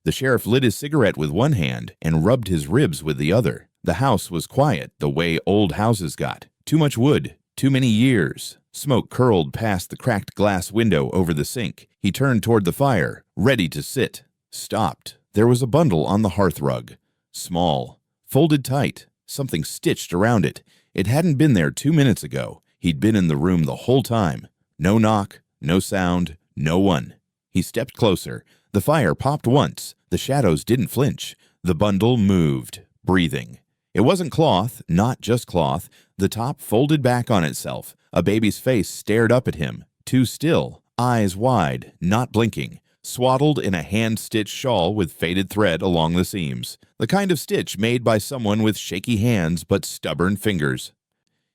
The sheriff lit his cigarette with one hand and rubbed his ribs with the other. The house was quiet, the way old houses got. Too much wood, too many years. Smoke curled past the cracked glass window over the sink. He turned toward the fire, ready to sit. Stopped. There was a bundle on the hearth rug. Small, folded tight, something stitched around it. It hadn't been there 2 minutes ago. He'd been in the room the whole time. No knock, no sound, no one. He stepped closer. The fire popped once. The shadows didn't flinch. The bundle moved, breathing. It wasn't cloth, not just cloth. The top folded back on itself. A baby's face stared up at him, too still, eyes wide, not blinking, swaddled in a hand-stitched shawl with faded thread along the seams, the kind of stitch made by someone with shaky hands but stubborn fingers.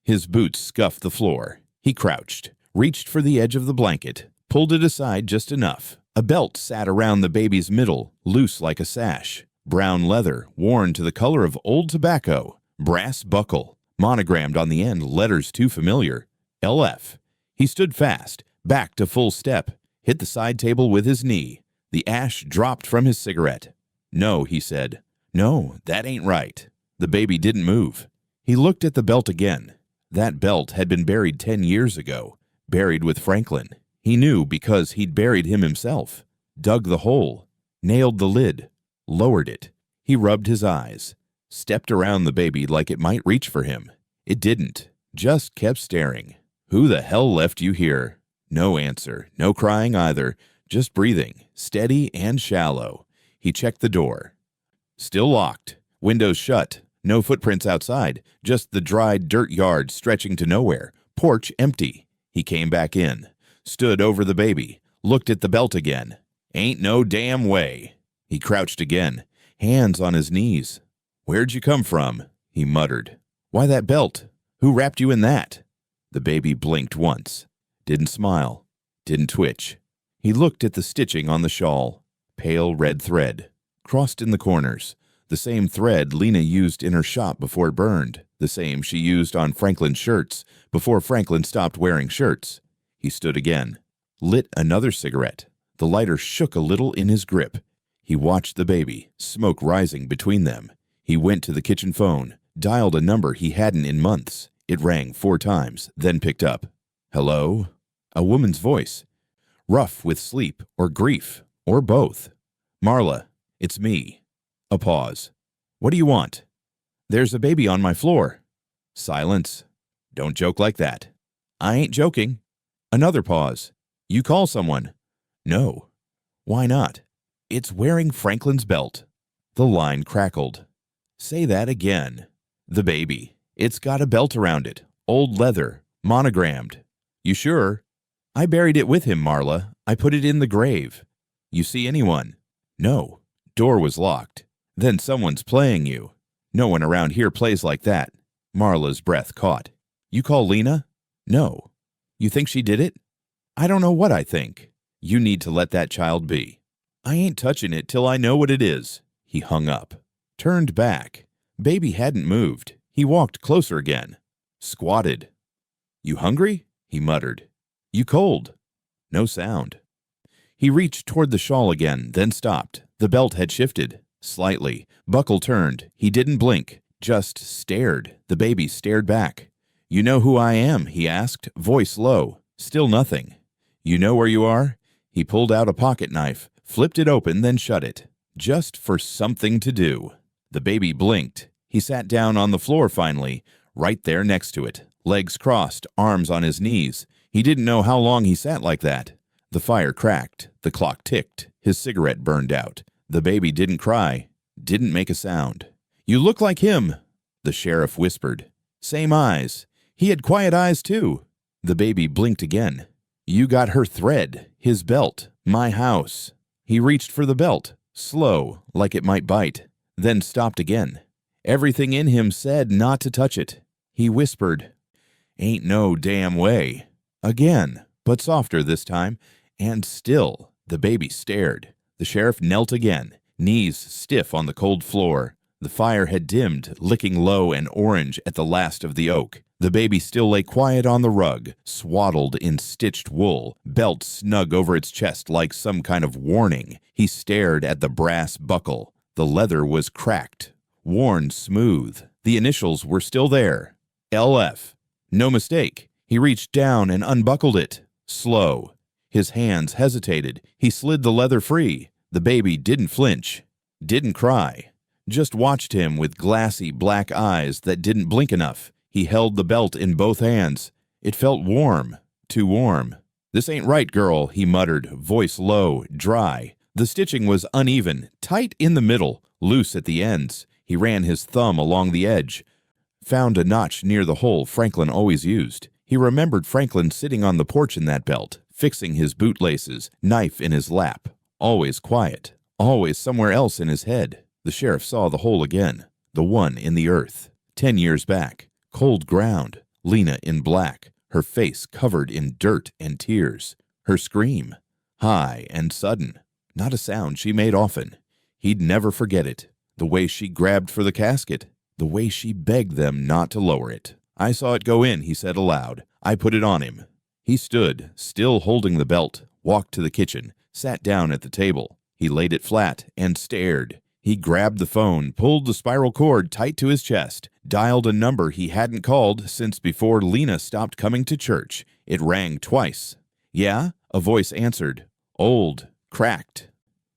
His boots scuffed the floor. He crouched, reached for the edge of the blanket, pulled it aside just enough. A belt sat around the baby's middle, loose like a sash. Brown leather, worn to the color of old tobacco. Brass buckle, monogrammed on the end letters too familiar. LF. He stood fast, back to full step, hit the side table with his knee. The ash dropped from his cigarette. "No," he said. "No, that ain't right." The baby didn't move. He looked at the belt again. That belt had been buried 10 years ago, buried with Franklin. He knew because he'd buried him himself. Dug the hole, nailed the lid, lowered it. He rubbed his eyes, stepped around the baby like it might reach for him. It didn't, just kept staring. "Who the hell left you here?" No answer, no crying either, just breathing, steady and shallow. He checked the door. Still locked, windows shut, no footprints outside, just the dried dirt yard stretching to nowhere, porch empty. He came back in, stood over the baby, looked at the belt again. "Ain't no damn way." He crouched again, hands on his knees. "Where'd you come from?" he muttered. "Why that belt? Who wrapped you in that?" The baby blinked once, didn't smile, didn't twitch. He looked at the stitching on the shawl, pale red thread, crossed in the corners, the same thread Lena used in her shop before it burned, the same she used on Franklin's shirts before Franklin stopped wearing shirts. He stood again, lit another cigarette. The lighter shook a little in his grip. He watched the baby, smoke rising between them. He went to the kitchen phone, dialed a number he hadn't in months. It rang 4 times, then picked up. "Hello?" A woman's voice. Rough with sleep or grief, or both. "Marla, it's me." A pause. "What do you want?" "There's a baby on my floor." Silence. "Don't joke like that." "I ain't joking." Another pause. "You call someone." "No." "Why not?" "It's wearing Franklin's belt." The line crackled. "Say that again." "The baby. It's got a belt around it. Old leather. Monogrammed." "You sure?" "I buried it with him, Marla. I put it in the grave." "You see anyone?" "No." Door was locked. "Then someone's playing you." "No one around here plays like that." Marla's breath caught. "You call Lena?" "No." "You think she did it?" "I don't know what I think." "You need to let that child be." "I ain't touching it till I know what it is." He hung up, turned back. Baby hadn't moved. He walked closer again, squatted. "You hungry?" he muttered. "You cold?" No sound. He reached toward the shawl again, then stopped. The belt had shifted, slightly. Buckle turned. He didn't blink, just stared. The baby stared back. "You know who I am?" he asked, voice low. Still nothing. "You know where you are?" He pulled out a pocket knife, flipped it open, then shut it. Just for something to do. The baby blinked. He sat down on the floor finally, right there next to it, legs crossed, arms on his knees. He didn't know how long he sat like that. The fire cracked. The clock ticked. His cigarette burned out. The baby didn't cry, didn't make a sound. "You look like him," the sheriff whispered. "Same eyes. He had quiet eyes, too." The baby blinked again. "You got her thread, his belt, my house." He reached for the belt, slow, like it might bite, then stopped again. Everything in him said not to touch it. He whispered, "Ain't no damn way." Again, but softer this time, and still the baby stared. The sheriff knelt again, knees stiff on the cold floor. The fire had dimmed, licking low and orange at the last of the oak. The baby still lay quiet on the rug, swaddled in stitched wool, belt snug over its chest like some kind of warning. He stared at the brass buckle. The leather was cracked, worn smooth. The initials were still there. LF. No mistake. He reached down and unbuckled it. Slow. His hands hesitated. He slid the leather free. The baby didn't flinch, didn't cry, just watched him with glassy black eyes that didn't blink enough. He held the belt in both hands. It felt warm, too warm. "This ain't right, girl," he muttered, voice low, dry. The stitching was uneven, tight in the middle, loose at the ends. He ran his thumb along the edge, found a notch near the hole Franklin always used. He remembered Franklin sitting on the porch in that belt, fixing his bootlaces, knife in his lap. Always quiet, always somewhere else in his head. The sheriff saw the hole again, the one in the earth. 10 years back. Cold ground, Lena in black, her face covered in dirt and tears. Her scream, high and sudden, not a sound she made often. He'd never forget it. The way she grabbed for the casket, the way she begged them not to lower it. "I saw it go in," he said aloud. "I put it on him." He stood, still holding the belt, walked to the kitchen, sat down at the table. He laid it flat and stared. He grabbed the phone, pulled the spiral cord tight to his chest, dialed a number he hadn't called since before Lena stopped coming to church. It rang twice. "Yeah?" A voice answered. Old, cracked.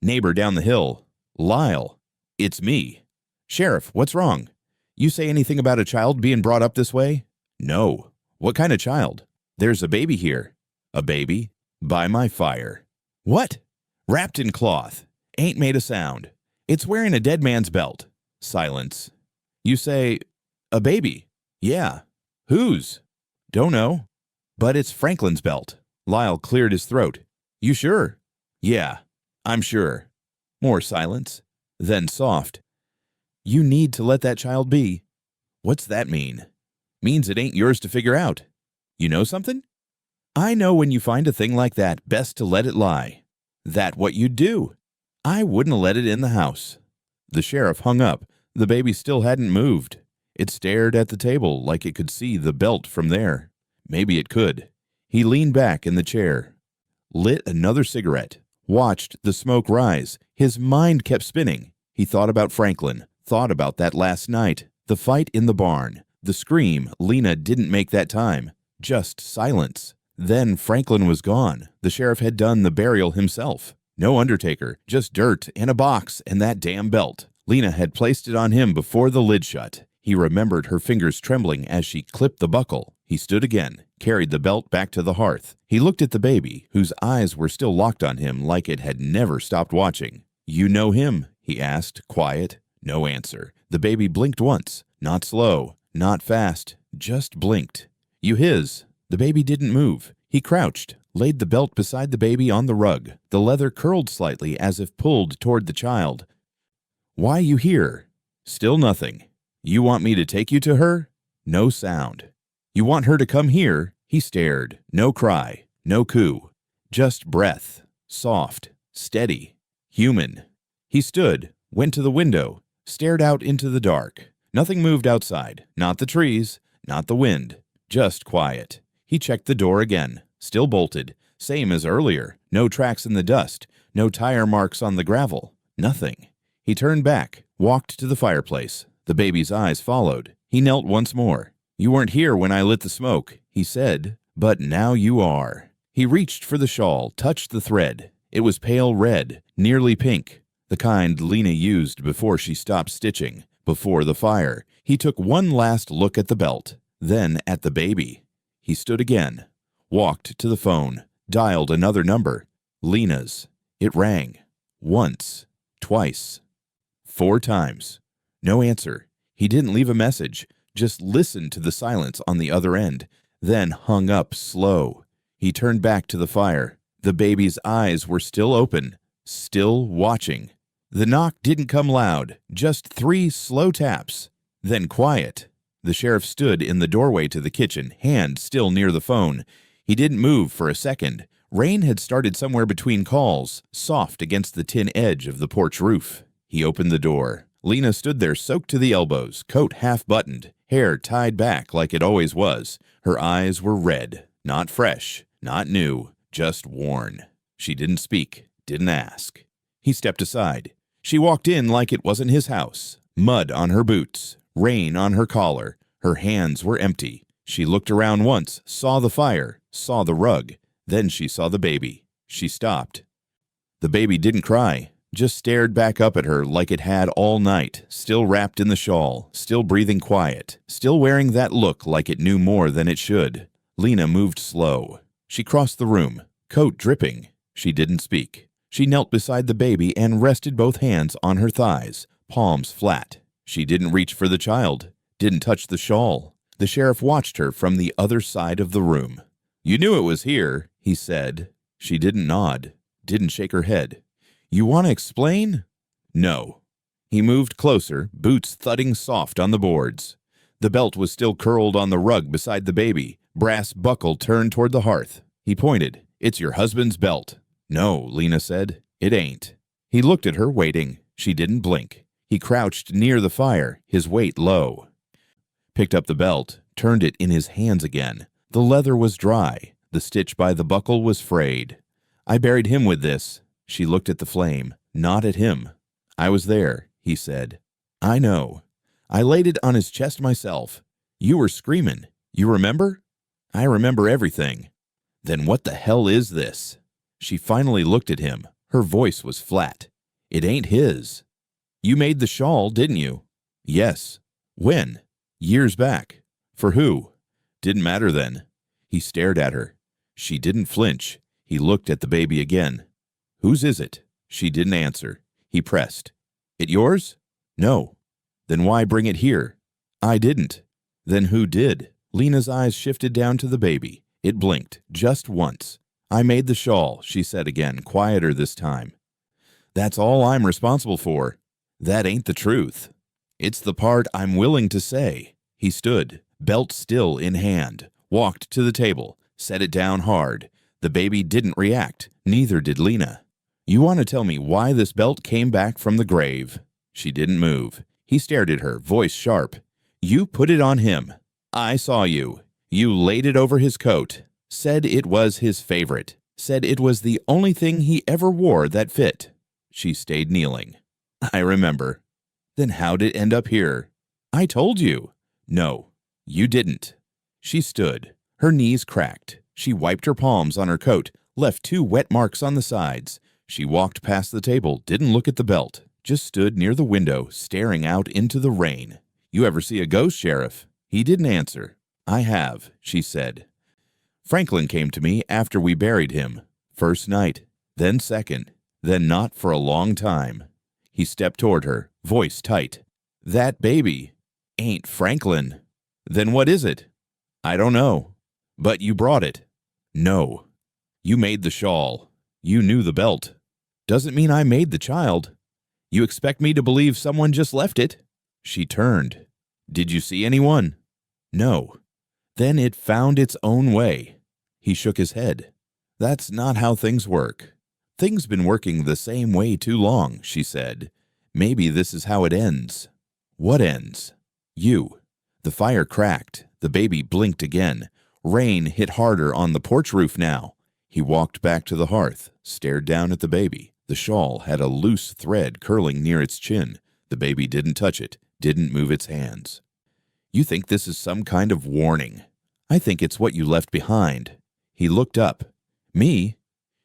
"Neighbor down the hill. Lyle. It's me." "Sheriff, what's wrong? You say anything about a child being brought up this way?" "No." "What kind of child?" "There's a baby here." "A baby?" "By my fire." "What?" "Wrapped in cloth. Ain't made a sound. It's wearing a dead man's belt." Silence. "You say, a baby?" "Yeah." "Whose?" "Don't know. But it's Franklin's belt." Lyle cleared his throat. "You sure?" "Yeah, I'm sure." More silence. Then soft. "You need to let that child be." "What's that mean?" "Means it ain't yours to figure out." "You know something?" "I know when you find a thing like that, best to let it lie." "That what you'd do?" "I wouldn't have let it in the house." The sheriff hung up. The baby still hadn't moved. It stared at the table like it could see the belt from there. Maybe it could. He leaned back in the chair, lit another cigarette, watched the smoke rise. His mind kept spinning. He thought about Franklin, thought about that last night, the fight in the barn, the scream Lena didn't make that time, just silence. Then Franklin was gone. The sheriff had done the burial himself. No undertaker, just dirt and a box and that damn belt. Lena had placed it on him before the lid shut. He remembered her fingers trembling as she clipped the buckle. He stood again, carried the belt back to the hearth. He looked at the baby, whose eyes were still locked on him like it had never stopped watching. "You know him?" he asked, quiet. No answer. The baby blinked once, not slow, not fast, just blinked. "You his?" The baby didn't move. He crouched, laid the belt beside the baby on the rug. The leather curled slightly as if pulled toward the child. "Why you here?" Still nothing. "You want me to take you to her?" No sound. "You want her to come here?" He stared. No cry, no coo. Just breath. Soft, steady, human. He stood, went to the window, stared out into the dark. Nothing moved outside. Not the trees, not the wind. Just quiet. He checked the door again. Still bolted. Same as earlier. No tracks in the dust. No tire marks on the gravel. Nothing. He turned back, walked to the fireplace. The baby's eyes followed. He knelt once more. "You weren't here when I lit the smoke," he said, "but now you are." He reached for the shawl, touched the thread. It was pale red, nearly pink, the kind Lena used before she stopped stitching, before the fire. He took one last look at the belt, then at the baby. He stood again, walked to the phone, dialed another number. Lena's. It rang. Once, twice, 4 times. No answer. He didn't leave a message, just listened to the silence on the other end, then hung up slow. He turned back to the fire. The baby's eyes were still open, still watching. The knock didn't come loud, just 3 slow taps, then quiet. The sheriff stood in the doorway to the kitchen, hand still near the phone. He didn't move for a second. Rain had started somewhere between calls, soft against the tin edge of the porch roof. He opened the door. Lena stood there soaked to the elbows, coat half buttoned. hair tied back like it always was. Her eyes were red, not fresh, not new, just worn. She didn't speak, didn't ask. He stepped aside. She walked in like it wasn't his house. Mud on her boots, rain on her collar. Her hands were empty. She looked around once, saw the fire, saw the rug. Then she saw the baby. She stopped. The baby didn't cry, just stared back up at her like it had all night, still wrapped in the shawl, still breathing quiet, still wearing that look like it knew more than it should. Lena moved slow. She crossed the room, coat dripping. She didn't speak. She knelt beside the baby and rested both hands on her thighs, palms flat. She didn't reach for the child, didn't touch the shawl. The sheriff watched her from the other side of the room. "You knew it was here," he said. She didn't nod, didn't shake her head. "You want to explain?" "No." He moved closer, boots thudding soft on the boards. The belt was still curled on the rug beside the baby, brass buckle turned toward the hearth. He pointed. "It's your husband's belt." "No," Lena said. "It ain't." He looked at her, waiting. She didn't blink. He crouched near the fire, his weight low. Picked up the belt, turned it in his hands again. The leather was dry. The stitch by the buckle was frayed. "I buried him with this." She looked at the flame, not at him. "I was there," he said. "I know. I laid it on his chest myself. You were screaming. You remember?" "I remember everything." "Then what the hell is this?" She finally looked at him. Her voice was flat. "It ain't his." "You made the shawl, didn't you?" "Yes." "When?" "Years back." "For who?" "Didn't matter then." He stared at her. She didn't flinch. He looked at the baby again. "Whose is it?" She didn't answer. He pressed. "It yours?" "No." "Then why bring it here?" "I didn't." "Then who did?" Lena's eyes shifted down to the baby. It blinked, just once. "I made the shawl," she said again, quieter this time. "That's all I'm responsible for." "That ain't the truth." "It's the part I'm willing to say." He stood, belt still in hand, walked to the table, set it down hard. The baby didn't react, neither did Lena. "You want to tell me why this belt came back from the grave?" She didn't move. He stared at her, voice sharp. "You put it on him. I saw you. You laid it over his coat. Said it was his favorite. Said it was the only thing he ever wore that fit." She stayed kneeling. "I remember." "Then how'd it end up here?" "I told you." "No, you didn't." She stood. Her knees cracked. She wiped her palms on her coat, left 2 wet marks on the sides. She walked past the table, didn't look at the belt, just stood near the window, staring out into the rain. "You ever see a ghost, Sheriff?" He didn't answer. "I have," she said. "Franklin came to me after we buried him. First night, then second, then not for a long time." He stepped toward her, voice tight. "That baby ain't Franklin." "Then what is it?" "I don't know." "But you brought it." "No." "You made the shawl. You knew the belt." "Doesn't mean I made the child." "You expect me to believe someone just left it?" She turned. "Did you see anyone?" "No." "Then it found its own way." He shook his head. "That's not how things work." "Things been working the same way too long," she said. "Maybe this is how it ends." "What ends?" "You." The fire cracked. The baby blinked again. Rain hit harder on the porch roof now. He walked back to the hearth, stared down at the baby. The shawl had a loose thread curling near its chin. The baby didn't touch it, didn't move its hands. "You think this is some kind of warning?" "I think it's what you left behind." He looked up. "Me?"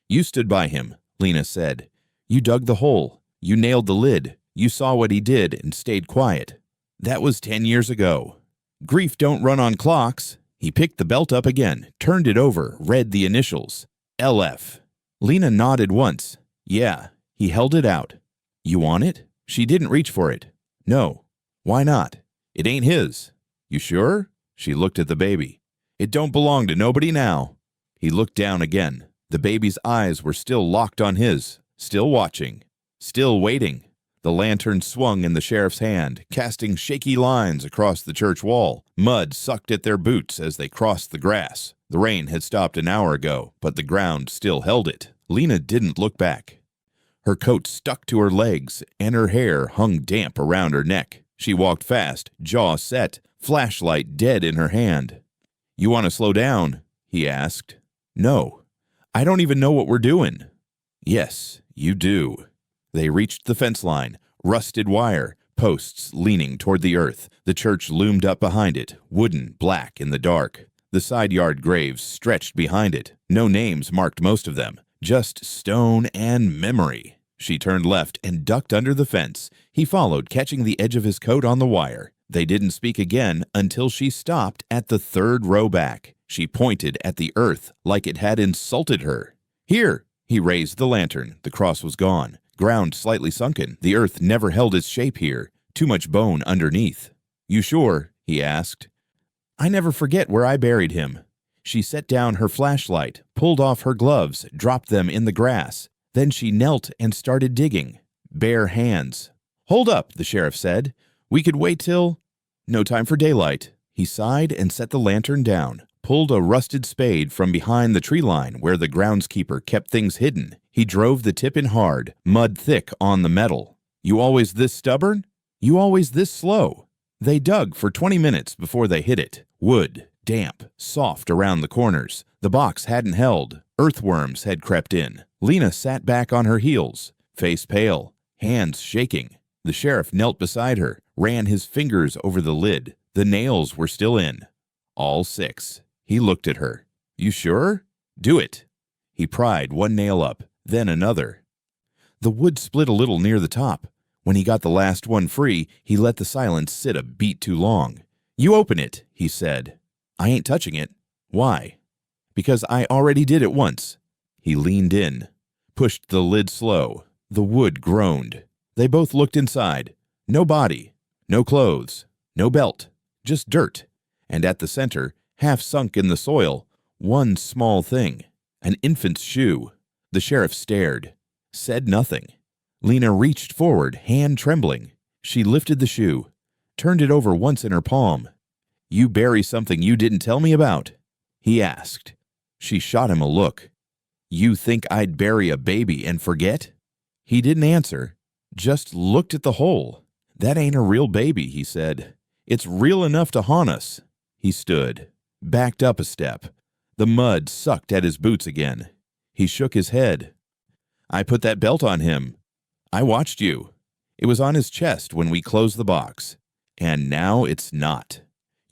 "You stood by him," Lena said. "You dug the hole. You nailed the lid. You saw what he did and stayed quiet. That was 10 years ago. Grief don't run on clocks." He picked the belt up again, turned it over, read the initials. LF. Lena nodded once. "Yeah." He held it out. "You want it?" She didn't reach for it. "No." "Why not?" "It ain't his." "You sure?" She looked at the baby. "It don't belong to nobody now." He looked down again. The baby's eyes were still locked on his, still watching, still waiting. The lantern swung in the sheriff's hand, casting shaky lines across the church wall. Mud sucked at their boots as they crossed the grass. The rain had stopped an hour ago, but the ground still held it. Lena didn't look back. Her coat stuck to her legs, and her hair hung damp around her neck. She walked fast, jaw set, flashlight dead in her hand. "You want to slow down?" he asked. "No. I don't even know what we're doing." "Yes, you do." They reached the fence line, rusted wire, posts leaning toward the earth. The church loomed up behind it, wooden, black in the dark. The side yard graves stretched behind it. No names marked most of them, just stone and memory. She turned left and ducked under the fence. He followed, catching the edge of his coat on the wire. They didn't speak again until she stopped at the third row back. She pointed at the earth like it had insulted her. "Here!" He raised the lantern. The cross was gone. Ground slightly sunken. The earth never held its shape here. Too much bone underneath. "You sure?" he asked. "I never forget where I buried him." She set down her flashlight, pulled off her gloves, dropped them in the grass. Then she knelt and started digging. Bare hands. "Hold up," the sheriff said. "We could wait till—" "No time for daylight." He sighed and set the lantern down, pulled a rusted spade from behind the tree line where the groundskeeper kept things hidden. He drove the tip in hard, mud thick on the metal. "You always this stubborn? You always this slow?" They dug for 20 minutes before they hit it. Wood, damp, soft around the corners. The box hadn't held. Earthworms had crept in. Lena sat back on her heels, face pale, hands shaking. The sheriff knelt beside her, ran his fingers over the lid. The nails were still in. All 6. He looked at her. "You sure? Do it." He pried one nail up, then another. The wood split a little near the top. When he got the last one free, he let the silence sit a beat too long. "You open it," he said. "I ain't touching it." "Why?" "Because I already did it once." He leaned in, pushed the lid slow. The wood groaned. They both looked inside. No body, no clothes, no belt, just dirt. And at the center, half sunk in the soil, one small thing, an infant's shoe. The sheriff stared, said nothing. Lena reached forward, hand trembling. She lifted the shoe, turned it over once in her palm. "You bury something you didn't tell me about?" he asked. She shot him a look. "You think I'd bury a baby and forget?" He didn't answer, just looked at the hole. "That ain't a real baby," he said. "It's real enough to haunt us." He stood, backed up a step. The mud sucked at his boots again. He shook his head. "I put that belt on him. I watched you. It was on his chest when we closed the box. And now it's not."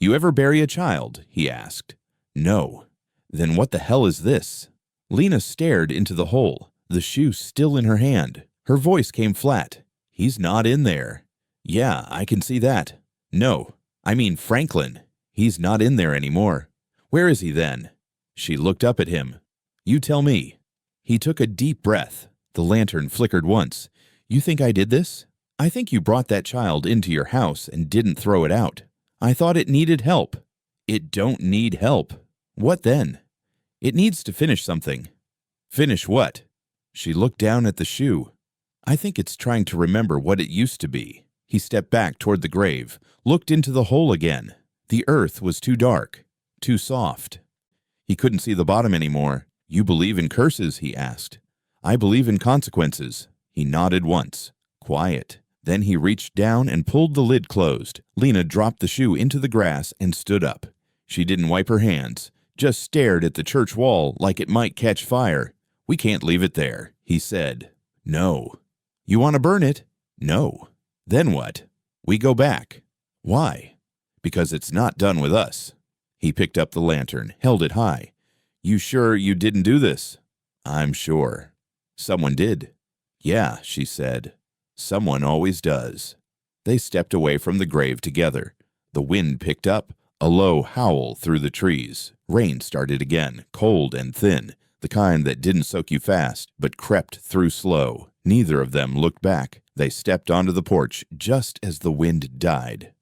"You ever bury a child?" he asked. "No." "Then what the hell is this?" Lena stared into the hole, the shoe still in her hand. Her voice came flat. "He's not in there." "Yeah, I can see that." "No, I mean Franklin. He's not in there anymore." "Where is he then?" She looked up at him. "You tell me." He took a deep breath. The lantern flickered once. "You think I did this? I think you brought that child into your house and didn't throw it out. I thought it needed help." "It don't need help." "What then?" "It needs to finish something." "Finish what?" She looked down at the shoe. "I think it's trying to remember what it used to be." He stepped back toward the grave, looked into the hole again. The earth was too dark, too soft. He couldn't see the bottom anymore. "You believe in curses?" he asked. "I believe in consequences." He nodded once. Quiet. Then he reached down and pulled the lid closed. Lena dropped the shoe into the grass and stood up. She didn't wipe her hands, just stared at the church wall like it might catch fire. "We can't leave it there," he said. "No." "You want to burn it?" "No." "Then what?" "We go back." "Why?" "Because it's not done with us." He picked up the lantern, held it high. "You sure you didn't do this?" "I'm sure." "Someone did." "Yeah," she said. "Someone always does." They stepped away from the grave together. The wind picked up, a low howl through the trees. Rain started again, cold and thin, the kind that didn't soak you fast, but crept through slow. Neither of them looked back. They stepped onto the porch just as the wind died.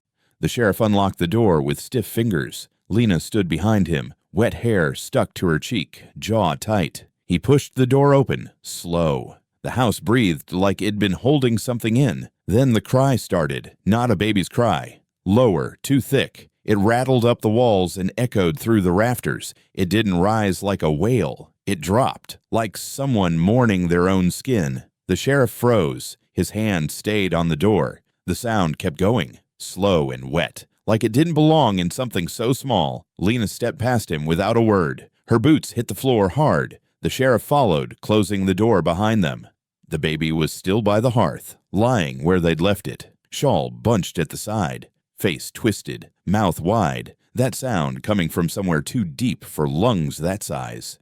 The sheriff unlocked the door with stiff fingers. Lena stood behind him, wet hair stuck to her cheek, jaw tight. He pushed the door open, slow. The house breathed like it'd been holding something in. Then the cry started, not a baby's cry. Lower, too thick. It rattled up the walls and echoed through the rafters. It didn't rise like a wail. It dropped, like someone mourning their own skin. The sheriff froze. His hand stayed on the door. The sound kept going, slow and wet, Like it didn't belong in something so small. Lena stepped past him without a word. Her boots hit the floor hard. The sheriff followed, closing the door behind them. The baby was still by the hearth, lying where they'd left it, shawl bunched at the side, face twisted, mouth wide, that sound coming from somewhere too deep for lungs that size.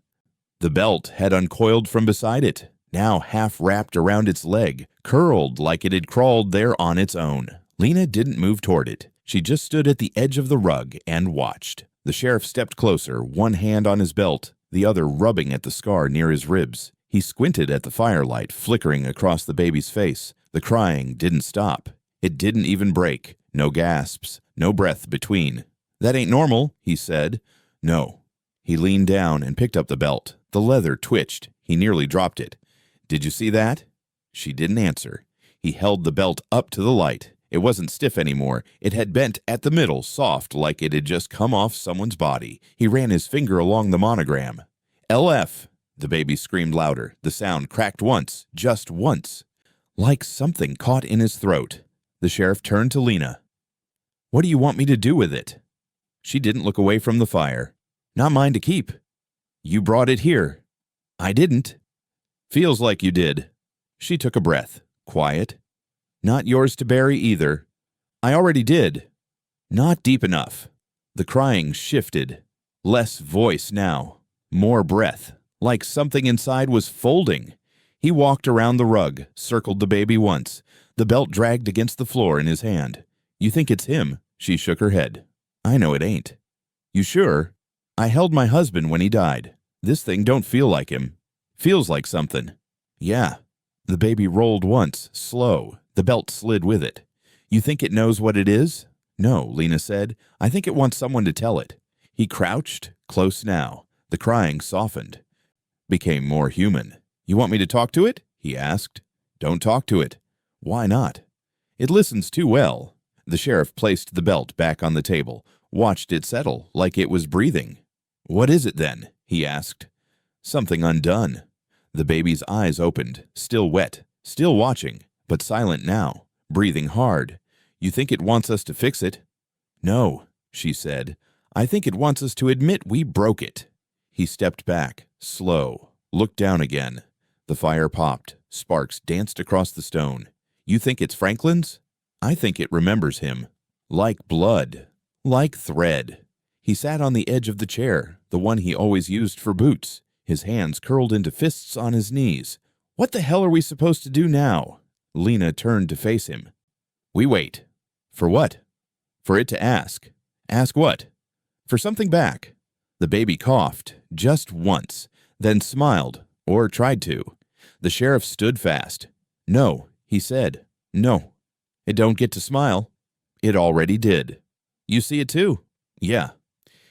The belt had uncoiled from beside it, now half wrapped around its leg, curled like it had crawled there on its own. Lena didn't move toward it. She just stood at the edge of the rug and watched. The sheriff stepped closer, one hand on his belt, the other rubbing at the scar near his ribs. He squinted at the firelight flickering across the baby's face. The crying didn't stop. It didn't even break. No gasps, no breath between. "That ain't normal," he said. "No." He leaned down and picked up the belt. The leather twitched. He nearly dropped it. "Did you see that?" She didn't answer. He held the belt up to the light. It wasn't stiff anymore. It had bent at the middle, soft, like it had just come off someone's body. He ran his finger along the monogram. "LF." The baby screamed louder. The sound cracked once, just once. Like something caught in his throat. The sheriff turned to Lena. "What do you want me to do with it?" She didn't look away from the fire. "Not mine to keep." "You brought it here." "I didn't." "Feels like you did." She took a breath. Quiet. "Not yours to bury either." "I already did." "Not deep enough." The crying shifted. Less voice now. More breath. Like something inside was folding. He walked around the rug, circled the baby once. The belt dragged against the floor in his hand. "You think it's him?" She shook her head. "I know it ain't." "You sure?" "I held my husband when he died. This thing don't feel like him. Feels like something." "Yeah." The baby rolled once, slow. The belt slid with it. "You think it knows what it is?" "No," Lena said. "I think it wants someone to tell it." He crouched, close now. The crying softened. Became more human. "You want me to talk to it?" he asked. "Don't talk to it." "Why not?" "It listens too well." The sheriff placed the belt back on the table, watched it settle like it was breathing. "What is it then?" he asked. "Something undone." The baby's eyes opened, still wet, still watching, but silent now, breathing hard. "You think it wants us to fix it?" "No," she said. "I think it wants us to admit we broke it." He stepped back, slow, looked down again. The fire popped. Sparks danced across the stone. "You think it's Franklin's?" "I think it remembers him. Like blood. Like thread." He sat on the edge of the chair, the one he always used for boots, his hands curled into fists on his knees. "What the hell are we supposed to do now?" Lena turned to face him. "We wait." "For what?" "For it to ask." "Ask what?" "For something back." The baby coughed, just once, then smiled, or tried to. The sheriff stood fast. "No," he said. "No. It don't get to smile." It already did. "You see it too?" "Yeah."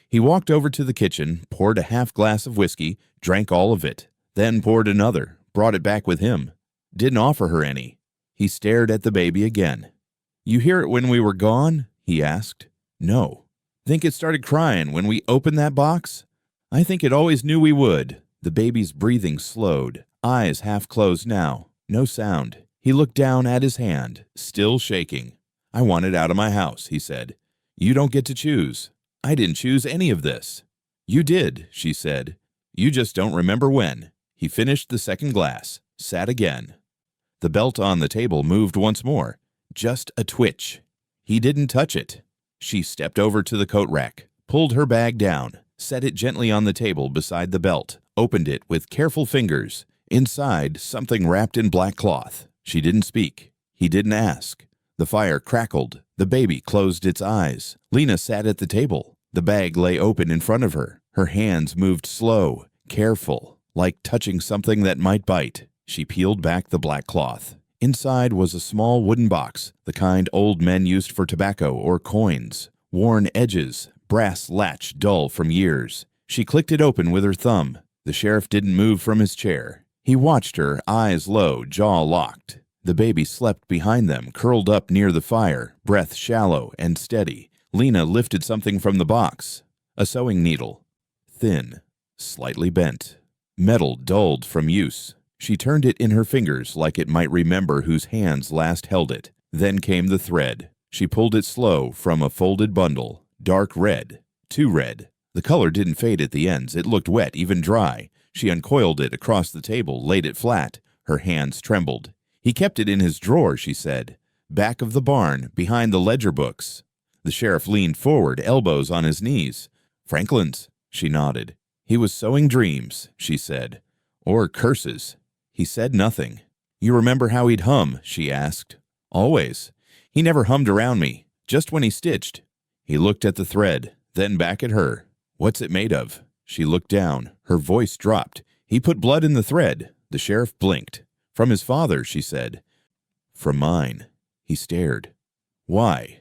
He walked over to the kitchen, poured a half glass of whiskey, drank all of it, then poured another, brought it back with him. Didn't offer her any. He stared at the baby again. "You hear it when we were gone?" he asked. "No." "Think it started crying when we opened that box?" "I think it always knew we would." The baby's breathing slowed, eyes half closed now, no sound. He looked down at his hand, still shaking. "I want it out of my house," he said. "You don't get to choose. I didn't choose any of this." "You did," she said. "You just don't remember when." He finished the second glass, sat again. The belt on the table moved once more, just a twitch. He didn't touch it. She stepped over to the coat rack, pulled her bag down, set it gently on the table beside the belt, opened it with careful fingers. Inside, something wrapped in black cloth. She didn't speak. He didn't ask. The fire crackled. The baby closed its eyes. Lena sat at the table. The bag lay open in front of her. Her hands moved slow, careful, like touching something that might bite. She peeled back the black cloth. Inside was a small wooden box, the kind old men used for tobacco or coins. Worn edges, brass latch dull from years. She clicked it open with her thumb. The sheriff didn't move from his chair. He watched her, eyes low, jaw locked. The baby slept behind them, curled up near the fire, breath shallow and steady. Lena lifted something from the box. A sewing needle. Thin, slightly bent. Metal dulled from use. She turned it in her fingers like it might remember whose hands last held it. Then came the thread. She pulled it slow from a folded bundle, dark red, too red. The color didn't fade at the ends. It looked wet, even dry. She uncoiled it across the table, laid it flat. Her hands trembled. He kept it in his drawer, she said. Back of the barn, behind the ledger books. The sheriff leaned forward, elbows on his knees. Franklin's, she nodded. He was sowing dreams, she said. Or curses. He said nothing. You remember how he'd hum, she asked. Always. He never hummed around me, just when he stitched. He looked at the thread, then back at her. What's it made of? She looked down. Her voice dropped. He put blood in the thread. The sheriff blinked. From his father, she said. From mine. He stared. Why?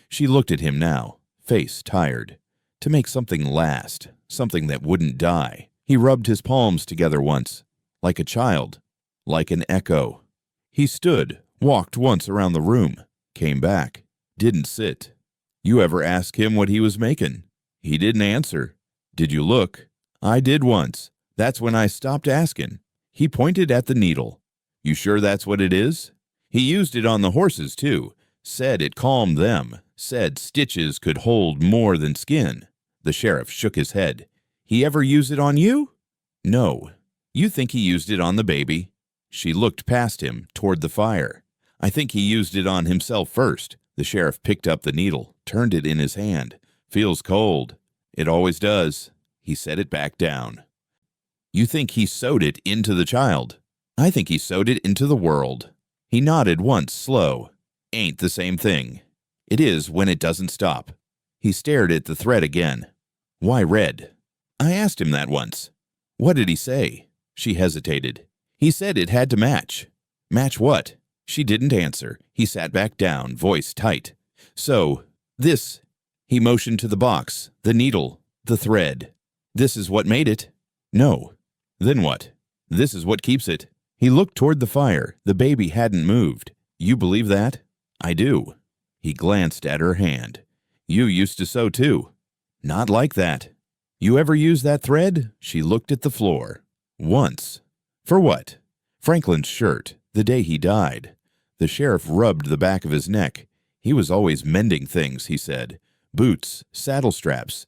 She looked at him now, face tired. To make something last, something that wouldn't die. He rubbed his palms together once, like a child, like an echo. He stood, walked once around the room, came back, didn't sit. You ever ask him what he was making? He didn't answer. Did you look? I did once. That's when I stopped asking. He pointed at the needle. You sure that's what it is? He used it on the horses, too. Said it calmed them. Said stitches could hold more than skin. The sheriff shook his head. He ever use it on you? No. You think he used it on the baby? She looked past him, toward the fire. I think he used it on himself first. The sheriff picked up the needle, turned it in his hand. Feels cold. It always does. He set it back down. You think he sewed it into the child? I think he sewed it into the world. He nodded once, slow. Ain't the same thing. It is when it doesn't stop. He stared at the thread again. Why red? I asked him that once. What did he say? She hesitated. He said it had to match. Match what? She didn't answer. He sat back down, voice tight. So, this. He motioned to the box, the needle, the thread. This is what made it. No. Then what? This is what keeps it. He looked toward the fire. The baby hadn't moved. You believe that? I do. He glanced at her hand. You used to sew too. Not like that. You ever use that thread? She looked at the floor. Once. For what? Franklin's shirt, the day he died. The sheriff rubbed the back of his neck. He was always mending things, he said. Boots, saddle straps,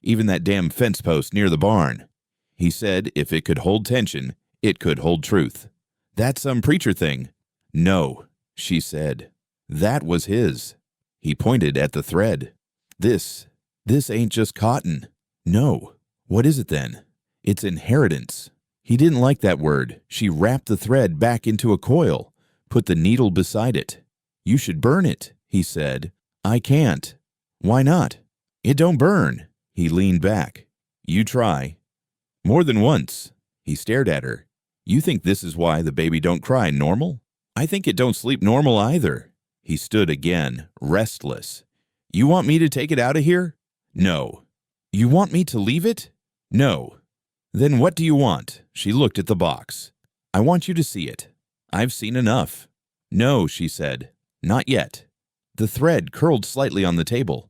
even that damn fence post near the barn. He said if it could hold tension, it could hold truth. That's some preacher thing. No, she said. That was his. He pointed at the thread. This ain't just cotton. No. What is it then? It's inheritance. He didn't like that word. She wrapped the thread back into a coil, put the needle beside it. You should burn it, he said. I can't. Why not? It don't burn. He leaned back. You try. More than once. He stared at her. You think this is why the baby don't cry normal? I think it don't sleep normal either. He stood again, restless. You want me to take it out of here? No. You want me to leave it? No. Then what do you want? She looked at the box. I want you to see it. I've seen enough. No, she said. Not yet. The thread curled slightly on the table,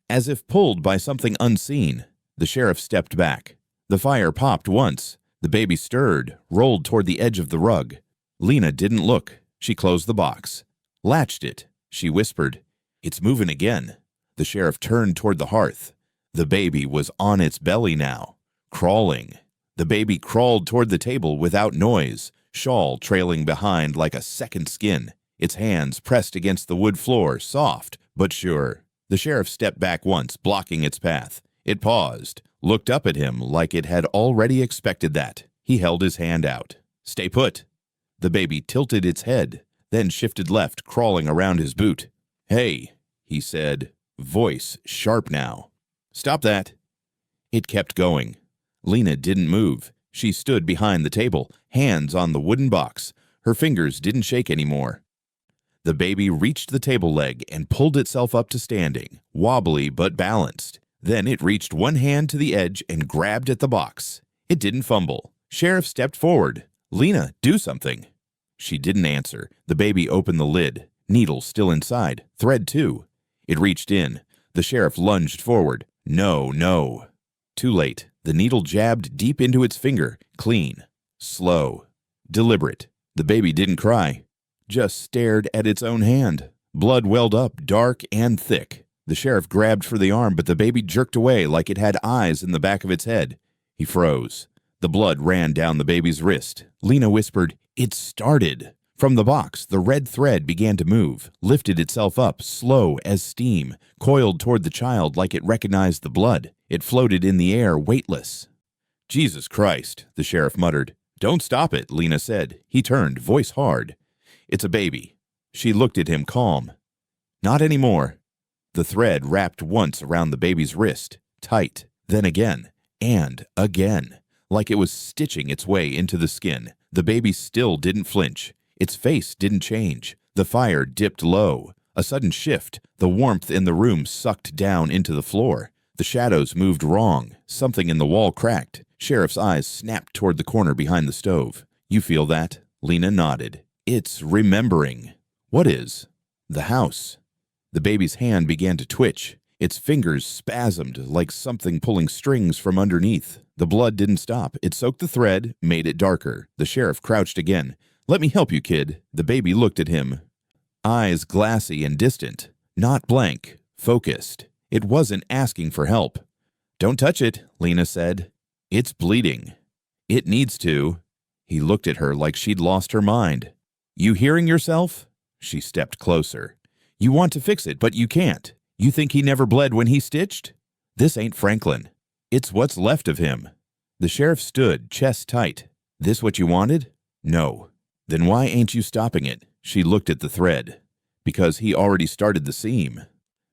as if pulled by something unseen. The sheriff stepped back. The fire popped once. The baby stirred, rolled toward the edge of the rug. Lena didn't look. She closed the box. Latched it. She whispered, It's moving again. The sheriff turned toward the hearth. The baby was on its belly now, crawling. The baby crawled toward the table without noise, shawl trailing behind like a second skin, its hands pressed against the wood floor, soft but sure. The sheriff stepped back once, blocking its path. It paused, looked up at him like it had already expected that. He held his hand out. Stay put. The baby tilted its head, then shifted left, crawling around his boot. Hey, he said, voice sharp now. Stop that. It kept going. Lena didn't move. She stood behind the table, hands on the wooden box. Her fingers didn't shake anymore. The baby reached the table leg and pulled itself up to standing, wobbly but balanced. Then it reached one hand to the edge and grabbed at the box. It didn't fumble. Sheriff stepped forward. Lena, do something. She didn't answer. The baby opened the lid. Needle still inside. Thread too. It reached in. The sheriff lunged forward. No, no. Too late. The needle jabbed deep into its finger. Clean. Slow. Deliberate. The baby didn't cry. Just stared at its own hand. Blood welled up, dark and thick. The sheriff grabbed for the arm, but the baby jerked away like it had eyes in the back of its head. He froze. The blood ran down the baby's wrist. Lena whispered, "It started." From the box, the red thread began to move, lifted itself up, slow as steam, coiled toward the child like it recognized the blood. It floated in the air, weightless. "Jesus Christ," the sheriff muttered. "Don't stop it," Lena said. He turned, voice hard. "It's a baby." She looked at him, calm. "Not anymore." The thread wrapped once around the baby's wrist, tight, then again, and again, like it was stitching its way into the skin. The baby still didn't flinch. Its face didn't change. The fire dipped low. A sudden shift. The warmth in the room sucked down into the floor. The shadows moved wrong. Something in the wall cracked. Sheriff's eyes snapped toward the corner behind the stove. "You feel that?" Lena nodded. "It's remembering." "What is?" "The house." The baby's hand began to twitch. Its fingers spasmed like something pulling strings from underneath. The blood didn't stop. It soaked the thread, made it darker. The sheriff crouched again. "Let me help you, kid." The baby looked at him. Eyes glassy and distant. Not blank. Focused. It wasn't asking for help. "Don't touch it," Lena said. "It's bleeding." "It needs to." He looked at her like she'd lost her mind. "You hearing yourself?" She stepped closer. "You want to fix it, but you can't. You think he never bled when he stitched? This ain't Franklin. It's what's left of him." The sheriff stood, chest tight. "This what you wanted?" "No." "Then why ain't you stopping it?" She looked at the thread. "Because he already started the seam."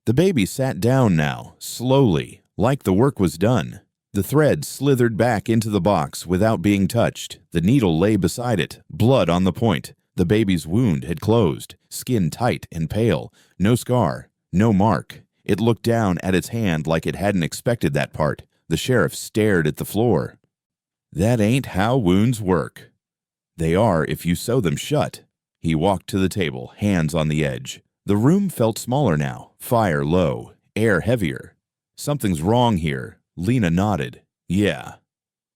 The baby sat down now, slowly, like the work was done. The thread slithered back into the box without being touched. The needle lay beside it, blood on the point. The baby's wound had closed, skin tight and pale. No scar, no mark. It looked down at its hand like it hadn't expected that part. The sheriff stared at the floor. "That ain't how wounds work." "They are if you sew them shut." He walked to the table, hands on the edge. The room felt smaller now, fire low, air heavier. "Something's wrong here." Lena nodded. "Yeah."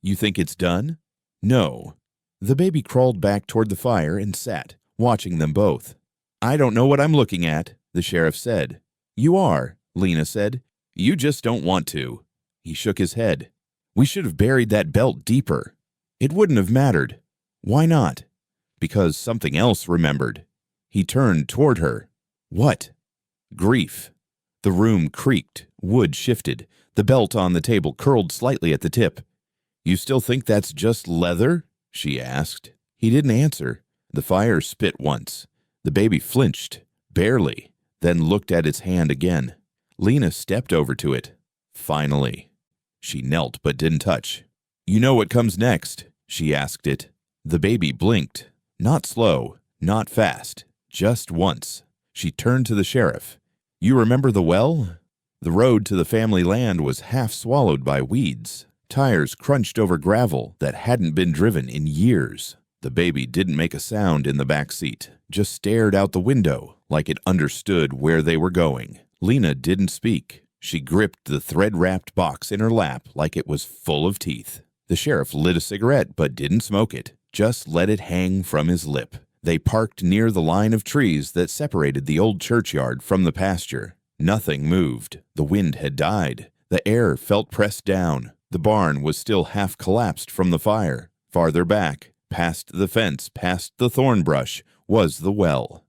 "You think it's done?" "No." The baby crawled back toward the fire and sat, watching them both. "I don't know what I'm looking at," the sheriff said. "You are," Lena said. "You just don't want to." He shook his head. "We should have buried that belt deeper." "It wouldn't have mattered." "Why not?" "Because something else remembered." He turned toward her. "What?" "Grief." The room creaked. Wood shifted. The belt on the table curled slightly at the tip. "You still think that's just leather?" she asked. He didn't answer. The fire spit once. The baby flinched, barely, then looked at its hand again. Lena stepped over to it. Finally. She knelt but didn't touch. "You know what comes next?" she asked it. The baby blinked. Not slow, not fast, just once. She turned to the sheriff. "You remember the well?" The road to the family land was half swallowed by weeds. Tires crunched over gravel that hadn't been driven in years. The baby didn't make a sound in the back seat, just stared out the window like it understood where they were going. Lena didn't speak. She gripped the thread-wrapped box in her lap like it was full of teeth. The sheriff lit a cigarette but didn't smoke it, just let it hang from his lip. They parked near the line of trees that separated the old churchyard from the pasture. Nothing moved. The wind had died. The air felt pressed down. The barn was still half collapsed from the fire. Farther back, past the fence, past the thorn brush, was the well.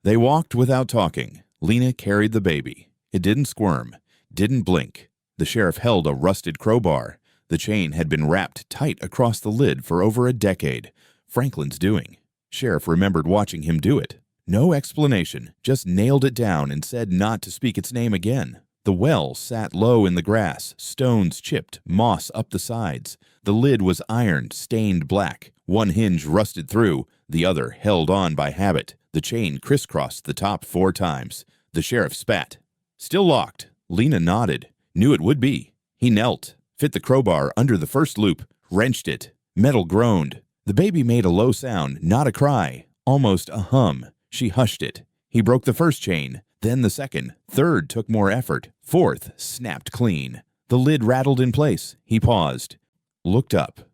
They walked without talking. Lena carried the baby. It didn't squirm, didn't blink. The sheriff held a rusted crowbar. The chain had been wrapped tight across the lid for over a decade. Franklin's doing. Sheriff remembered watching him do it. No explanation, just nailed it down and said not to speak its name again. The well sat low in the grass, stones chipped, moss up the sides. The lid was ironed, stained black. One hinge rusted through, the other held on by habit. The chain crisscrossed the top 4 times. The sheriff spat. "Still locked." Lena nodded. Knew it would be. He knelt, fit the crowbar under the first loop, wrenched it. Metal groaned. The baby made a low sound, not a cry, almost a hum. She hushed it. He broke the first chain, then the second. Third took more effort. Fourth snapped clean. The lid rattled in place. He paused. Looked up.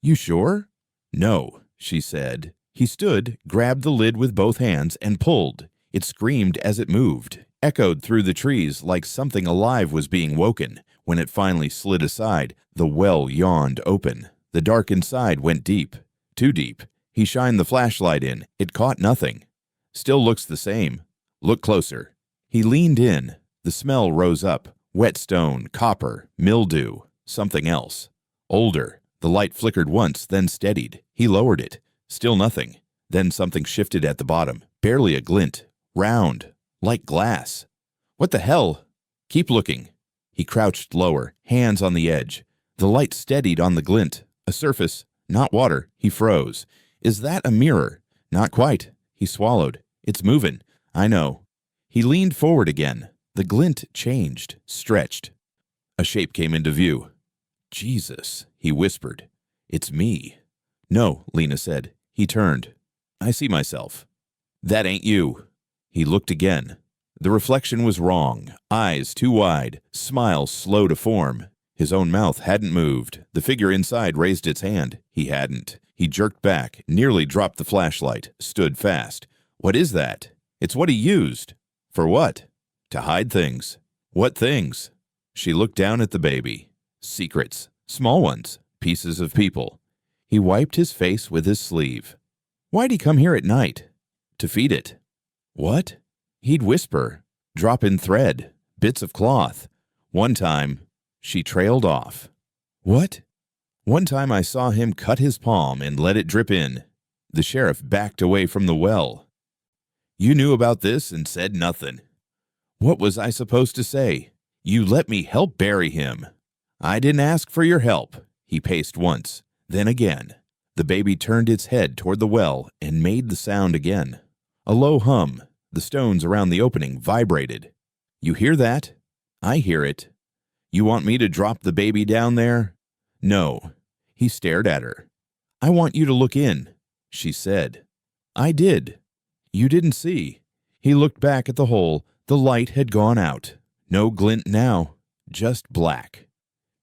"You sure?" "No," she said. He stood, grabbed the lid with both hands, and pulled. It screamed as it moved, echoed through the trees like something alive was being woken. When it finally slid aside, the well yawned open. The dark inside went deep. Too deep. He shined the flashlight in. It caught nothing. Still looks the same. Look closer. He leaned in. The smell rose up. Wet stone, copper, mildew, something else. Older. The light flickered once, then steadied. He lowered it. Still nothing. Then something shifted at the bottom. Barely a glint. Round. Like glass. What the hell? Keep looking. He crouched lower, hands on the edge. The light steadied on the glint. A surface. Not water. He froze. Is that a mirror? Not quite. He swallowed. It's moving. I know. He leaned forward again. The glint changed, stretched. A shape came into view. Jesus, he whispered. It's me. No, Lena said. He turned. I see myself. That ain't you. He looked again. The reflection was wrong. Eyes too wide, smile slow to form. His own mouth hadn't moved. The figure inside raised its hand. He hadn't. He jerked back, nearly dropped the flashlight, stood fast. What is that? It's what he used. For what? To hide things. What things? She looked down at the baby. Secrets. Small ones. Pieces of people. He wiped his face with his sleeve. Why'd he come here at night? To feed it. What? He'd whisper. Drop in thread. Bits of cloth. One time, she trailed off. What? One time I saw him cut his palm and let it drip in. The sheriff backed away from the well. You knew about this and said nothing. What was I supposed to say? You let me help bury him. I didn't ask for your help. He paced once, then again. The baby turned its head toward the well and made the sound again. A low hum. The stones around the opening vibrated. You hear that? I hear it. You want me to drop the baby down there? No. He stared at her. I want you to look in, she said. I did. You didn't see. He looked back at the hole. The light had gone out. No glint now, just black.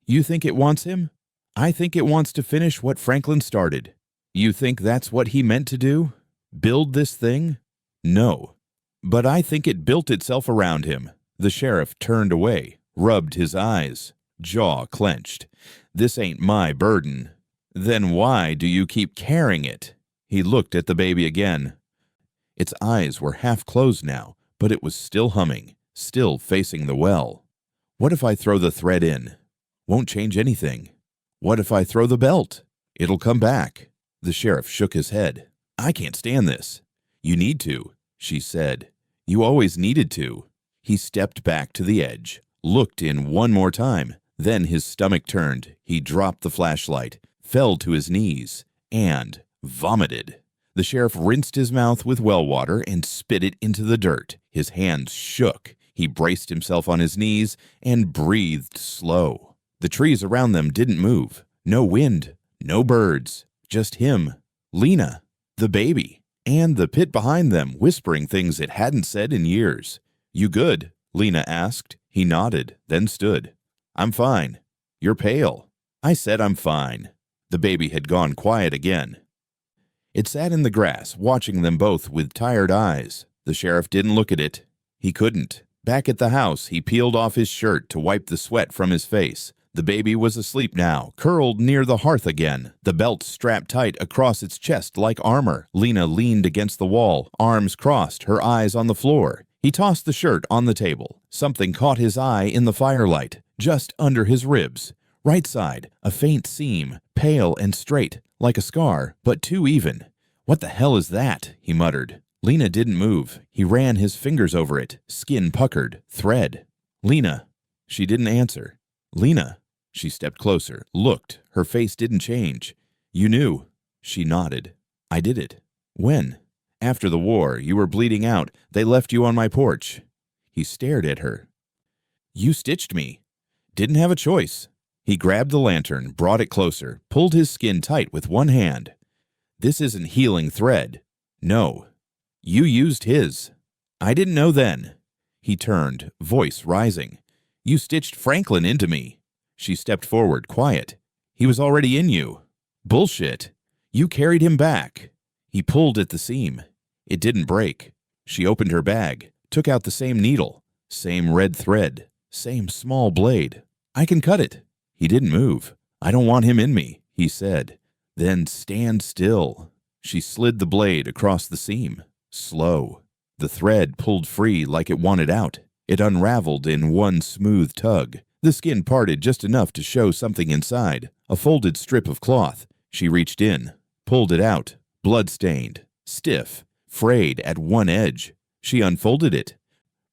You think it wants him? I think it wants to finish what Franklin started. You think that's what he meant to do? Build this thing? No. But I think it built itself around him. The sheriff turned away, rubbed his eyes, jaw clenched. This ain't my burden. Then why do you keep carrying it? He looked at the baby again. Its eyes were half closed now, but it was still humming, still facing the well. What if I throw the thread in? Won't change anything. What if I throw the belt? It'll come back. The sheriff shook his head. I can't stand this. You need to, she said. You always needed to. He stepped back to the edge, looked in one more time. Then his stomach turned. He dropped the flashlight, fell to his knees, and vomited. The sheriff rinsed his mouth with well water and spit it into the dirt. His hands shook. He braced himself on his knees and breathed slow. The trees around them didn't move. No wind, no birds, just him, Lena, the baby, and the pit behind them whispering things it hadn't said in years. You good? Lena asked. He nodded, then stood. I'm fine. You're pale. I said I'm fine. The baby had gone quiet again. It sat in the grass, watching them both with tired eyes. The sheriff didn't look at it. He couldn't. Back at the house, he peeled off his shirt to wipe the sweat from his face. The baby was asleep now, curled near the hearth again, the belt strapped tight across its chest like armor. Lena leaned against the wall, arms crossed, her eyes on the floor. He tossed the shirt on the table. Something caught his eye in the firelight, just under his ribs. Right side, a faint seam, pale and straight, like a scar, but too even. What the hell is that? He muttered. Lena didn't move. He ran his fingers over it, skin puckered, thread. Lena. She didn't answer. Lena. She stepped closer, looked. Her face didn't change. You knew. She nodded. I did it. When? After the war. You were bleeding out. They left you on my porch. He stared at her. You stitched me. Didn't have a choice. He grabbed the lantern, brought it closer, pulled his skin tight with one hand. This isn't healing thread. No. You used his. I didn't know then. He turned, voice rising. You stitched Franklin into me. She stepped forward, quiet. He was already in you. Bullshit. You carried him back. He pulled at the seam. It didn't break. She opened her bag, took out the same needle, same red thread, same small blade. I can cut it. He didn't move. I don't want him in me, he said. Then stand still. She slid the blade across the seam. Slow. The thread pulled free like it wanted out. It unraveled in one smooth tug. The skin parted just enough to show something inside, a folded strip of cloth. She reached in, pulled it out, blood-stained, stiff, frayed at one edge. She unfolded it,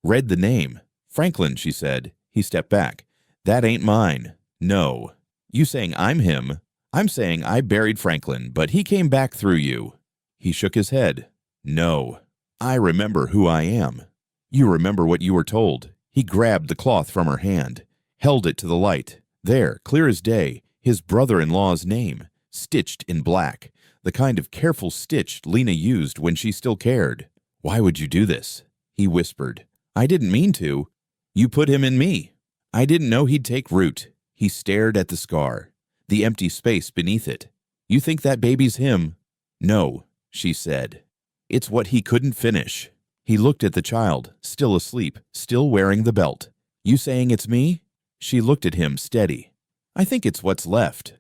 read the name. Franklin, she said. He stepped back. That ain't mine. No. You saying I'm him? I'm saying I buried Franklin, but he came back through you. He shook his head. No. I remember who I am. You remember what you were told. He grabbed the cloth from her hand, held it to the light. There, clear as day, his brother-in-law's name, stitched in black, the kind of careful stitch Lena used when she still cared. Why would you do this? He whispered. I didn't mean to. You put him in me. I didn't know he'd take root. He stared at the scar, the empty space beneath it. You think that baby's him? No, she said. It's what he couldn't finish. He looked at the child, still asleep, still wearing the belt. You saying it's me? She looked at him steady. I think it's what's left.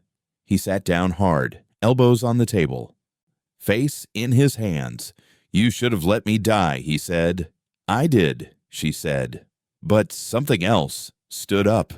He sat down hard, elbows on the table, face in his hands. You should have let me die, he said. I did, she said. But something else stood up.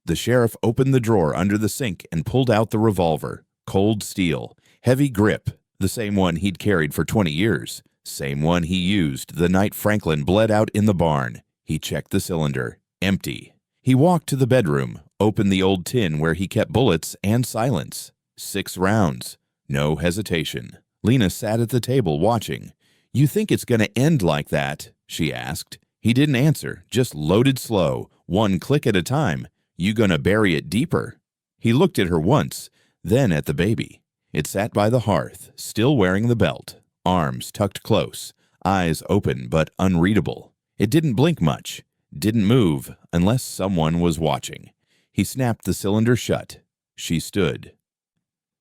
The sheriff opened the drawer under the sink and pulled out the revolver. Cold steel, heavy grip, the same one he'd carried for 20 years. Same one he used the night Franklin bled out in the barn. He checked the cylinder. Empty. He walked to the bedroom, opened the old tin where he kept bullets, and silence. 6 rounds. No hesitation. Lena sat at the table watching. You think it's going to end like that? She asked. He didn't answer, just loaded slow, one click at a time. You gonna bury it deeper? He looked at her once, then at the baby. It sat by the hearth, still wearing the belt, arms tucked close, eyes open but unreadable. It didn't blink much, didn't move unless someone was watching. He snapped the cylinder shut. She stood.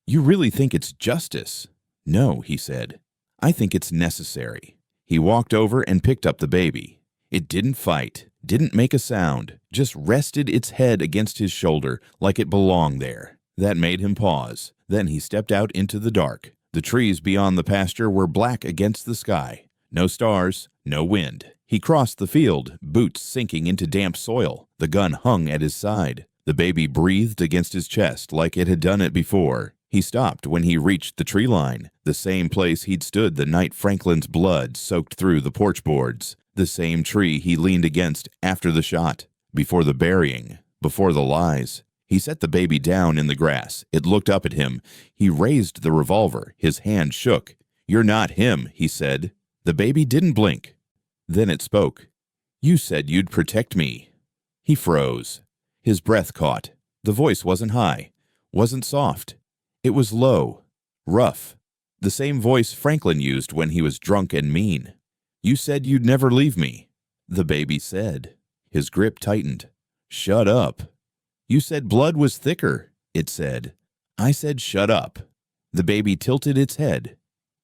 You really think it's justice? No, he said. I think it's necessary. He walked over and picked up the baby. It didn't fight, didn't make a sound, just rested its head against his shoulder like it belonged there. That made him pause. Then he stepped out into the dark. The trees beyond the pasture were black against the sky. No stars, no wind. He crossed the field, boots sinking into damp soil. The gun hung at his side. The baby breathed against his chest like it had done it before. He stopped when he reached the tree line, the same place he'd stood the night Franklin's blood soaked through the porch boards. The same tree he leaned against after the shot, before the burying, before the lies. He set the baby down in the grass. It looked up at him. He raised the revolver. His hand shook. You're not him, he said. The baby didn't blink. Then it spoke. You said you'd protect me. He froze. His breath caught. The voice wasn't high, wasn't soft. It was low, rough. The same voice Franklin used when he was drunk and mean. You said you'd never leave me. The baby said. His grip tightened. Shut up. You said blood was thicker, it said. I said shut up. The baby tilted its head.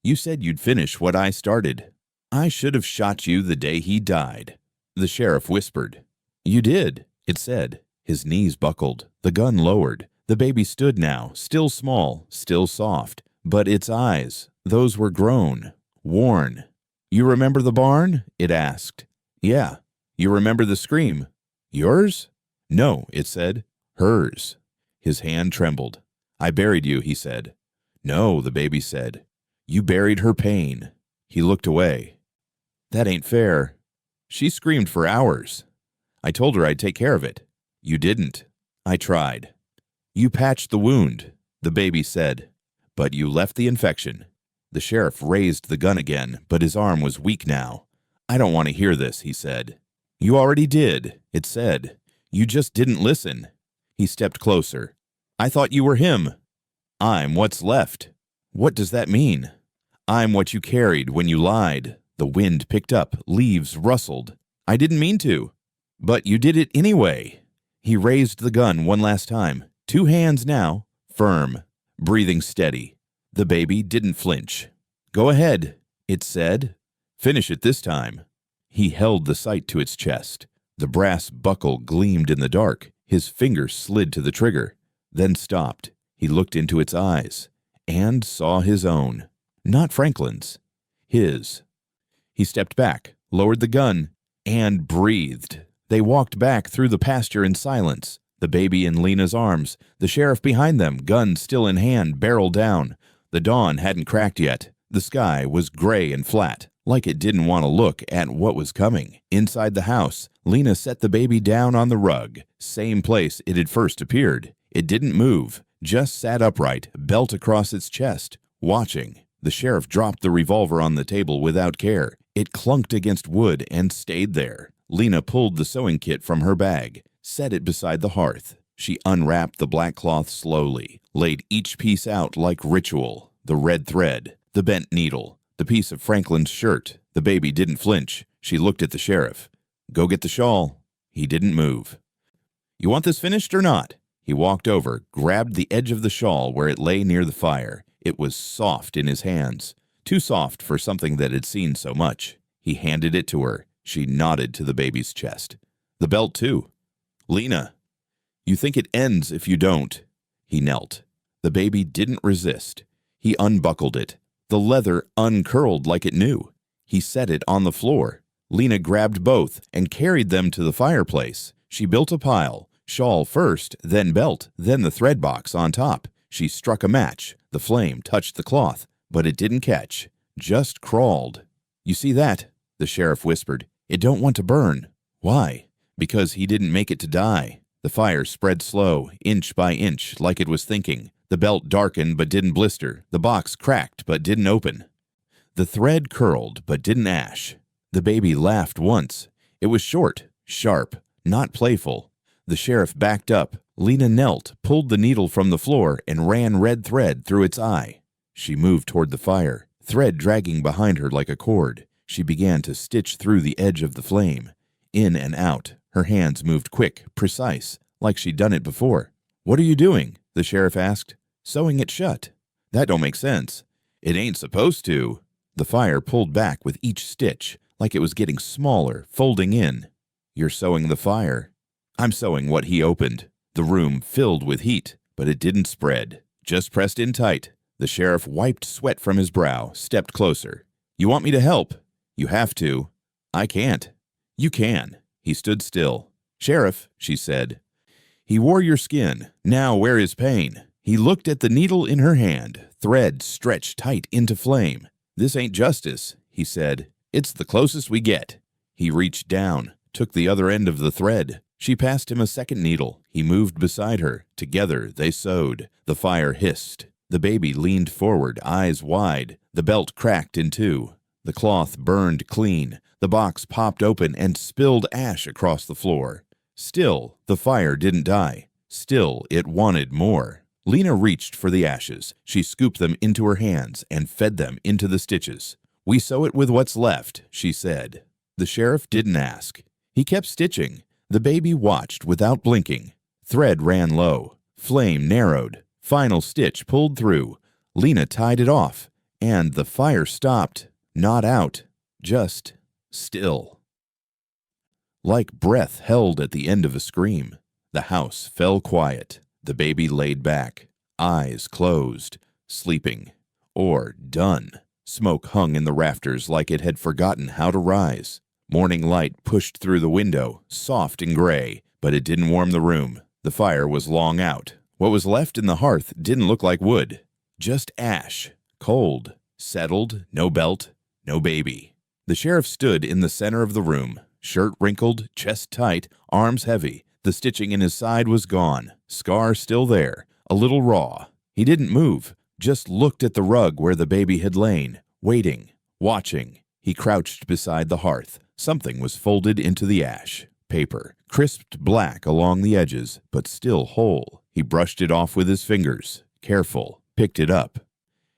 You said you'd finish what I started. I should have shot you the day he died. The sheriff whispered. You did, it said. His knees buckled. The gun lowered. The baby stood now, still small, still soft. But its eyes, those were grown, worn. You remember the barn? It asked. Yeah. You remember the scream? Yours? No, it said. Hers. His hand trembled. I buried you, he said. No, the baby said. You buried her pain. He looked away. That ain't fair. She screamed for hours. I told her I'd take care of it. You didn't. I tried. You patched the wound, the baby said. But you left the infection. The sheriff raised the gun again, but his arm was weak now. I don't want to hear this, he said. You already did, it said. You just didn't listen. He stepped closer. I thought you were him. I'm what's left. What does that mean? I'm what you carried when you lied. The wind picked up, leaves rustled. I didn't mean to. But you did it anyway. He raised the gun one last time. 2 hands now, firm, breathing steady. The baby didn't flinch. Go ahead, it said. Finish it this time." He held the sight to its chest. The brass buckle gleamed in the dark. His finger slid to the trigger, then stopped. He looked into its eyes and saw his own. Not Franklin's. His. He stepped back, lowered the gun, and breathed. They walked back through the pasture in silence, the baby in Lena's arms, the sheriff behind them, gun still in hand, barrel down. The dawn hadn't cracked yet. The sky was gray and flat, like it didn't want to look at what was coming. Inside the house, Lena set the baby down on the rug, same place it had first appeared. It didn't move, just sat upright, belt across its chest, watching. The sheriff dropped the revolver on the table without care. It clunked against wood and stayed there. Lena pulled the sewing kit from her bag, set it beside the hearth. She unwrapped the black cloth slowly, laid each piece out like ritual. The red thread, the bent needle, the piece of Franklin's shirt. The baby didn't flinch. She looked at the sheriff. "Go get the shawl." He didn't move. "You want this finished or not?" He walked over, grabbed the edge of the shawl where it lay near the fire. It was soft in his hands, too soft for something that had seen so much. He handed it to her. She nodded to the baby's chest. "The belt, too." "Lena, you think it ends if you don't." He knelt. The baby didn't resist. He unbuckled it. The leather uncurled like it knew. He set it on the floor. Lena grabbed both and carried them to the fireplace. She built a pile, shawl first, then belt, then the thread box on top. She struck a match. The flame touched the cloth, but it didn't catch, just crawled. "You see that?" the sheriff whispered. "It don't want to burn." "Why?" "Because he didn't make it to die." The fire spread slow, inch by inch, like it was thinking. The belt darkened but didn't blister. The box cracked but didn't open. The thread curled but didn't ash. The baby laughed once. It was short, sharp, not playful. The sheriff backed up. Lena knelt, pulled the needle from the floor, and ran red thread through its eye. She moved toward the fire, thread dragging behind her like a cord. She began to stitch through the edge of the flame. In and out. Her hands moved quick, precise, like she'd done it before. "What are you doing?" the sheriff asked. "Sewing it shut." "That don't make sense." "It ain't supposed to." The fire pulled back with each stitch, like it was getting smaller, folding in. "You're sewing the fire." "I'm sewing what he opened." The room filled with heat, but it didn't spread, just pressed in tight. The sheriff wiped sweat from his brow, stepped closer. "You want me to help?" "You have to." "I can't." "You can." He stood still. "Sheriff," she said, "he wore your skin. Now where is pain?" He looked at the needle in her hand, thread stretched tight into flame. "This ain't justice," he said. "It's the closest we get." He reached down, took the other end of the thread. She passed him a second needle. He moved beside her. Together they sewed. The fire hissed. The baby leaned forward, eyes wide. The belt cracked in two. The cloth burned clean. The box popped open and spilled ash across the floor. Still, the fire didn't die. Still, it wanted more. Lena reached for the ashes. She scooped them into her hands and fed them into the stitches. "We sew it with what's left," she said. The sheriff didn't ask. He kept stitching. The baby watched without blinking. Thread ran low. Flame narrowed. Final stitch pulled through. Lena tied it off, and the fire stopped. Not out, just still. Like breath held at the end of a scream. The house fell quiet. The baby laid back, eyes closed, sleeping, or done. Smoke hung in the rafters like it had forgotten how to rise. Morning light pushed through the window, soft and gray, but it didn't warm the room. The fire was long out. What was left in the hearth didn't look like wood. Just ash, cold, settled, no belt, no baby. The sheriff stood in the center of the room, shirt wrinkled, chest tight, arms heavy. The stitching in his side was gone, scar still there, a little raw. He didn't move, just looked at the rug where the baby had lain, waiting, watching. He crouched beside the hearth. Something was folded into the ash. Paper, crisped black along the edges, but still whole. He brushed it off with his fingers, careful, picked it up.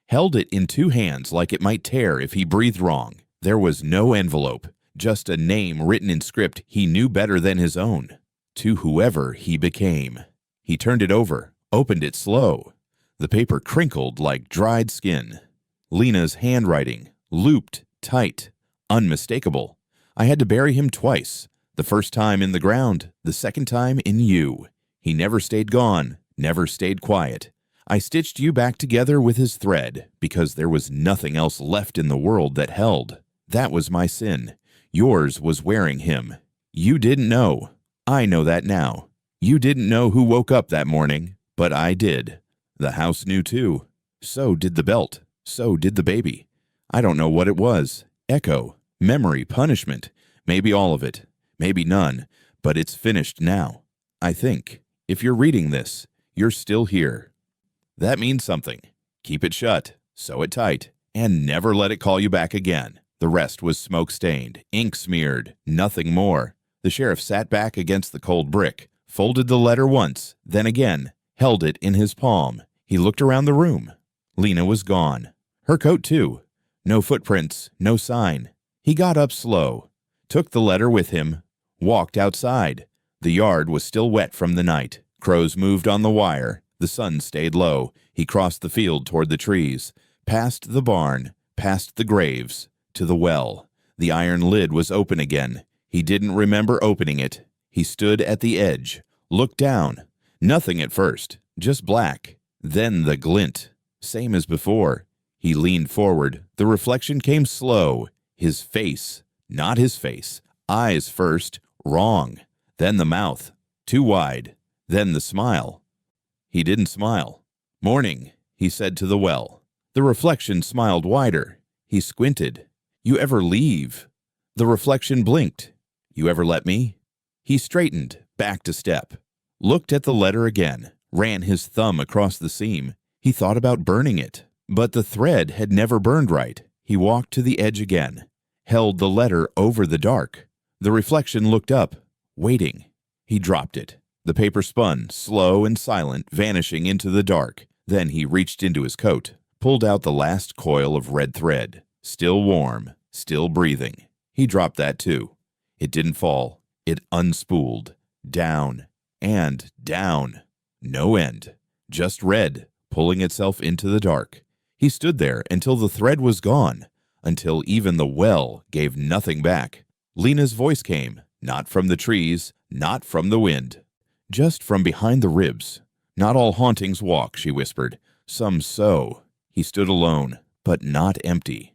Held it in two hands like it might tear if he breathed wrong. There was no envelope, just a name written in script he knew better than his own. To whoever he became. He turned it over, opened it slow. The paper crinkled like dried skin. Lena's handwriting, looped, tight, Unmistakable. I had to bury him twice. The first time in the ground, the second time in you. He never stayed gone, never stayed quiet. I stitched you back together with his thread because there was nothing else left in the world that held. That was my sin. Yours was wearing him. You didn't know. I know that now. You didn't know who woke up that morning, but I did. The house knew too. So did the belt. So did the baby. I don't know what it was. Echo, memory, punishment. Maybe all of it. Maybe none. But it's finished now. I think. If you're reading this, you're still here. That means something. Keep it shut, sew it tight, and never let it call you back again. The rest was smoke-stained, ink-smeared, nothing more. The sheriff sat back against the cold brick, folded the letter once, then again, held it in his palm. He looked around the room. Lena was gone. Her coat, too. No footprints, no sign. He got up slow, took the letter with him, walked outside. The yard was still wet from the night. Crows moved on the wire. The sun stayed low. He crossed the field toward the trees, past the barn, past the graves, to the well. The iron lid was open again. He didn't remember opening it. He stood at the edge, looked down. Nothing at first, just black. Then the glint, same as before. He leaned forward. The reflection came slow. His face, not his face. Eyes first, wrong. Then the mouth, too wide. Then the smile. He didn't smile. Morning, he said to the well. The reflection smiled wider. He squinted. You ever leave? The reflection blinked. You ever let me? He straightened, backed a step, looked at the letter again, ran his thumb across the seam. He thought about burning it, but the thread had never burned right. He walked to the edge again, held the letter over the dark. The reflection looked up, waiting. He dropped it. The paper spun, slow and silent, vanishing into the dark. Then he reached into his coat, pulled out the last coil of red thread. Still warm, still breathing. He dropped that too. It didn't fall. It unspooled. Down and down. No end. Just red, pulling itself into the dark. He stood there until the thread was gone, until even the well gave nothing back. Lena's voice came, not from the trees, not from the wind. Just from behind the ribs. Not all hauntings walk, she whispered. Some so. He stood alone, but not empty.